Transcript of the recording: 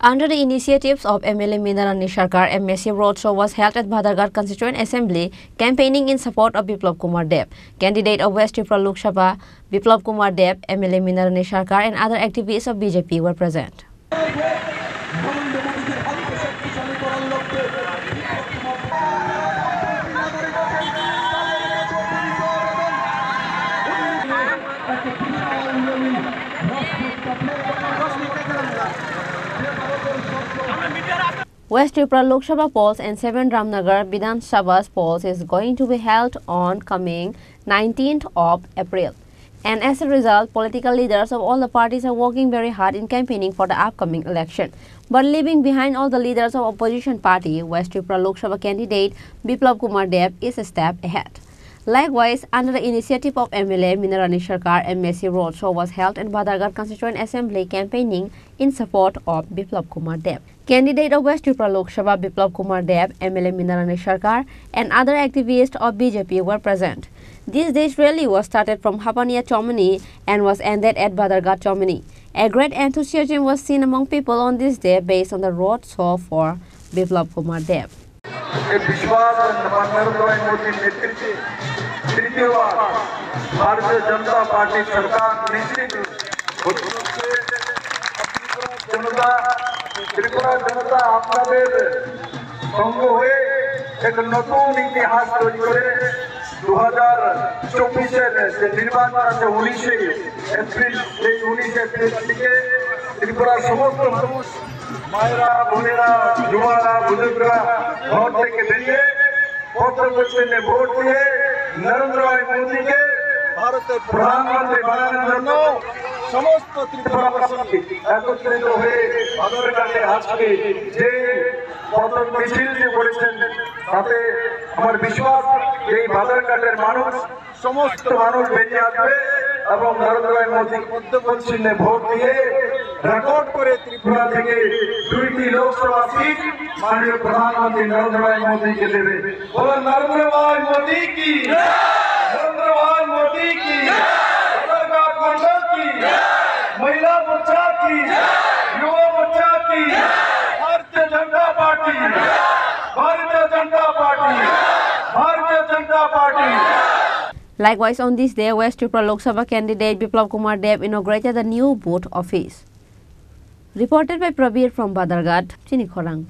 Under the initiatives of MLA Minarani Sarkar, a massive roadshow was held at Badharghat constituent assembly, campaigning in support of Biplab Kumar Deb. Candidate of West Tripura Lok Sabha, Biplab Kumar Deb, MLA Minarani Sarkar and other activists of BJP were present. West Tripura Lok Sabha polls and 7 Ramnagar Vidhan Sabha's polls is going to be held on coming 19th of April. And as a result, political leaders of all the parties are working very hard in campaigning for the upcoming election. But leaving behind all the leaders of opposition party, West Tripura Lok Sabha candidate Biplab Kumar Deb is a step ahead. Likewise, under the initiative of MLA Minarani Sarkar, a massive roadshow was held at Badharghat Constituent Assembly campaigning in support of Biplab Kumar Deb. Candidate of West Tripura Lok Sabha Biplab Kumar Deb, MLA Minarani Sarkar and other activists of BJP were present. This day's rally was started from Hapania Chomani and was ended at Badharghat Chomani. A great enthusiasm was seen among people on this day based on the roadshow for Biplab Kumar Deb. Bharatiya Janata party सरकार निश्चित जनता त्रिपुरा जनता আপনাদের সঙ্গ হয়ে এক নতুন ইতিহাস তৈরি করে 2024 এর যে নির্বাচন আছে 19 এপ্রিল এই 19 এপ্রিল থেকে ত্রিপুরার সমস্ত মানুষ মায়েরা বোনেরা যুবরা বুজুর্গরা ঘর থেকে বেরিয়ে পত্রপত্রে ভোট দিয়ে নরেন্দ্র মোদীকে ভারতের প্রধানমন্ত্রী বানানোর জন্য সমস্ত ত্রিপুরাবাসী একত্রিত হয়ে বাধারঘাটে আজকে যে পথ মিছিলটি করেছেন তাতে আমার বিশ্বাস এই বাধারঘাটের মানুষ সমস্ত মানুষ বেরিয়ে আসবে এবং নরেন্দ্র মোদী মধ্যপ্রদেশ চিহ্নে ভোট দিয়ে রেকর্ড করে ত্রিপুরা থেকে 2টি লোকসভা সিট মাননীয় প্রধানমন্ত্রী নরেন্দ্র মোদীকে দেবে। বলুন নরেন্দ্র মোদী কি नरेंद्र मोदी की बाधारघाट मंडल की महिला मोर्चा की युवा मोर्चा की Bharatiya Janata party Bharatiya Janata party Bharatiya Janata party. Likewise, on this day, West Tripura Lok Sabha candidate Biplab Kumar Deb inaugurated the new booth office. Reported by Prabir from Badharghat, Chinikhorang.